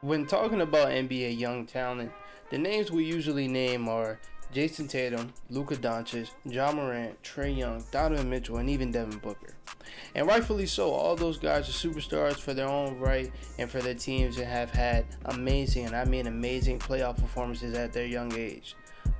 When talking about NBA young talent, the names we usually name are Jason Tatum, Luka Doncic, Ja Morant, Trae Young, Donovan Mitchell, and even Devin Booker. And rightfully so, all those guys are superstars for their own right and for their teams and have had amazing, and I mean amazing, playoff performances at their young age.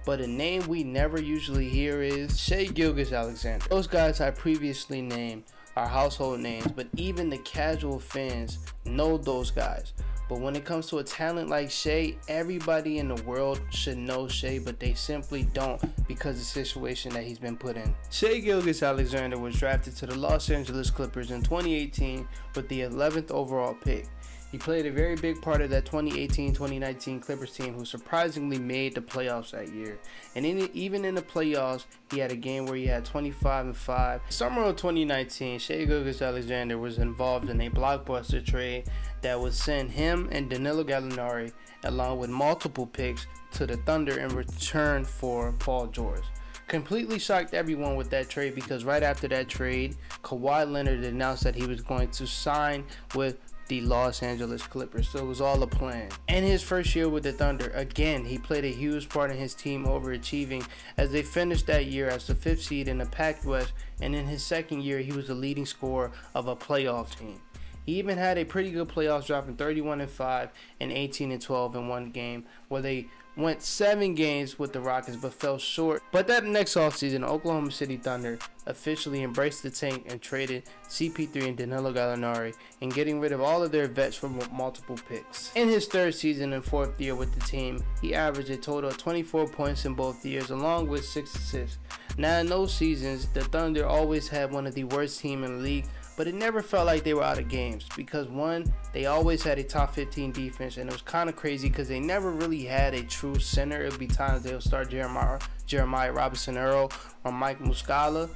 But a name we never usually hear is Shai Gilgeous-Alexander. Those guys I previously named are household names, but even the casual fans know those guys. But when it comes to a talent like Shai, everybody in the world should know Shai, but they simply don't because of the situation that he's been put in. Shai Gilgeous-Alexander was drafted to the Los Angeles Clippers in 2018 with the 11th overall pick. He played a very big part of that 2018-2019 Clippers team, who surprisingly made the playoffs that year. And even in the playoffs, he had a game where he had 25 and 5. Summer of 2019, Shai Gilgeous-Alexander was involved in a blockbuster trade that would send him and Danilo Gallinari, along with multiple picks, to the Thunder in return for Paul George. Completely shocked everyone with that trade, because right after that trade, Kawhi Leonard announced that he was going to sign with the Los Angeles Clippers, so it was all a plan. And his first year with the Thunder, again, he played a huge part in his team overachieving as they finished that year as the 5th seed in the Pac West, and in his second year, he was the leading scorer of a playoff team. He even had a pretty good playoffs, dropping 31 and 5 and 18 and 12 in one game, where they went 7 games with the Rockets but fell short. But that next offseason, Oklahoma City Thunder officially embraced the tank and traded CP3 and Danilo Gallinari, and getting rid of all of their vets from multiple picks. In his third season and fourth year with the team, he averaged a total of 24 points in both years, along with 6 assists. Now in those seasons, the Thunder always had one of the worst teams in the league, but it never felt like they were out of games, because one, they always had a top 15 defense, and it was kind of crazy because they never really had a true center. It would be times they'll start Jeremiah Robinson-Earl or Mike Muscala,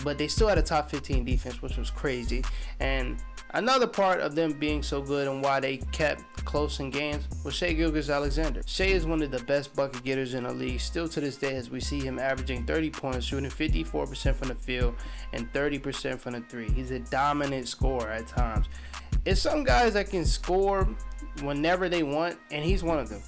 but they still had a top 15 defense, which was crazy. And another part of them being so good and why they kept close in games was Shai Gilgeous-Alexander. Shai is one of the best bucket getters in the league still to this day, as we see him averaging 30 points, shooting 54% from the field and 30% from the three. He's a dominant scorer at times. It's some guys that can score whenever they want, and he's one of them.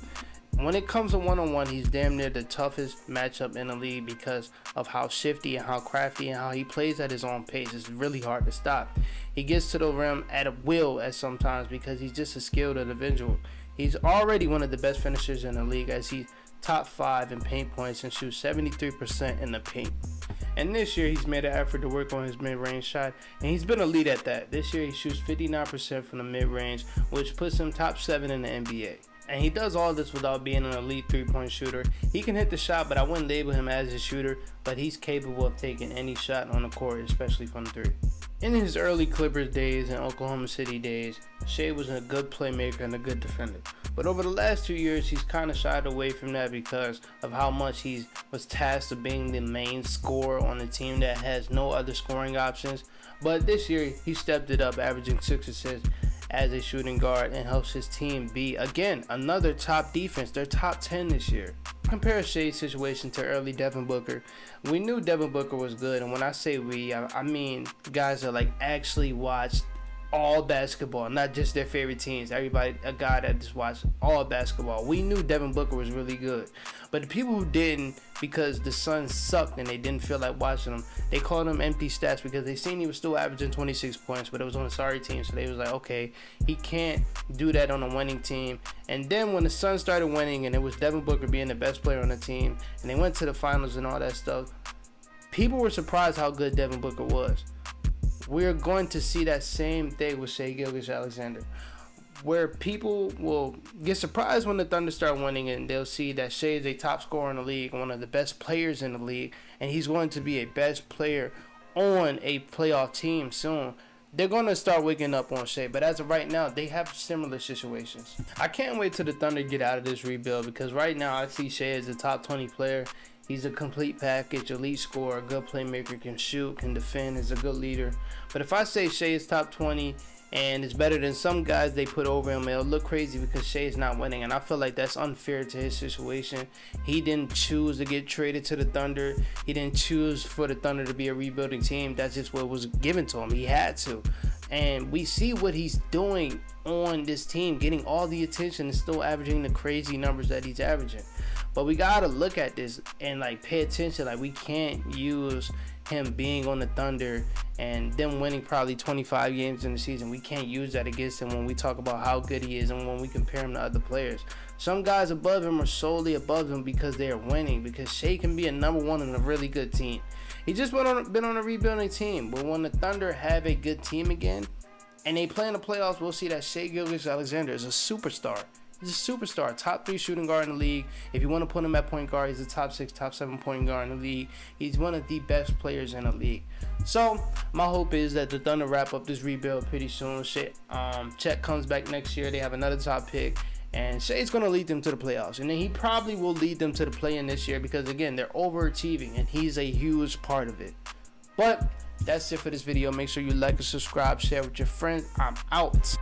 When it comes to one-on-one, he's damn near the toughest matchup in the league because of how shifty and how crafty and how he plays at his own pace. It's really hard to stop. He gets to the rim at a will at sometimes because he's just a skilled individual. He's already one of the best finishers in the league, as he's top 5 in paint points and shoots 73% in the paint. And this year, he's made an effort to work on his mid-range shot, and he's been elite at that. This year, he shoots 59% from the mid-range, which puts him top 7 in the NBA. And he does all this without being an elite three-point shooter. He can hit the shot, but I wouldn't label him as a shooter, but he's capable of taking any shot on the court, especially from 3. In his early Clippers days and Oklahoma City days, Shai was a good playmaker and a good defender. But over the last 2 years, he's kind of shied away from that because of how much he was tasked with being the main scorer on a team that has no other scoring options. But this year, he stepped it up, averaging 6 assists as a shooting guard, and helps his team be, again, another top defense. They're top 10 this year. Compare Shai's situation to early Devin Booker. We knew Devin Booker was good, and when I say we, I mean guys that like actually watched all basketball, not just their favorite teams. Everybody, a guy that just watched all basketball. We knew Devin Booker was really good, but the people who didn't, because the Suns sucked and they didn't feel like watching them, they called him empty stats because they seen he was still averaging 26 points, but it was on a sorry team, so they was like, okay, he can't do that on a winning team. And then when the Suns started winning and it was Devin Booker being the best player on the team, and they went to the finals and all that stuff, people were surprised how good Devin Booker was. We're going to see that same thing with Shai Gilgeous-Alexander, where people will get surprised when the Thunder start winning, and they'll see that Shai is a top scorer in the league, one of the best players in the league, and he's going to be a best player on a playoff team soon. They're going to start waking up on Shai, but as of right now, they have similar situations. I can't wait till the Thunder get out of this rebuild, because right now I see Shai as a top 20 player. He's a complete package, elite scorer, good playmaker, can shoot, can defend, is a good leader. But if I say Shai is top 20 and is better than some guys they put over him, it'll look crazy because Shai is not winning. And I feel like that's unfair to his situation. He didn't choose to get traded to the Thunder. He didn't choose for the Thunder to be a rebuilding team. That's just what was given to him. He had to. And we see what he's doing on this team, getting all the attention and still averaging the crazy numbers that he's averaging. But we gotta look at this and like pay attention. Like, we can't use him being on the Thunder and them winning probably 25 games in the season. We can't use that against him when we talk about how good he is and when we compare him to other players. Some guys above him are solely above him because they are winning, because Shai can be a number one on a really good team. He just been on a rebuilding team, but when the Thunder have a good team again and they play in the playoffs, we'll see that Shai Gilgeous-Alexander is a superstar. He's a superstar, top 3 shooting guard in the league. If you want to put him at point guard, he's a top 6, top 7 point guard in the league. He's one of the best players in the league. So my hope is that the Thunder wrap up this rebuild pretty soon. Chet comes back next year. They have another top pick, and Shai's going to lead them to the playoffs. And then he probably will lead them to the play-in this year because, again, they're overachieving, and he's a huge part of it. But that's it for this video. Make sure you like and subscribe, share with your friends. I'm out.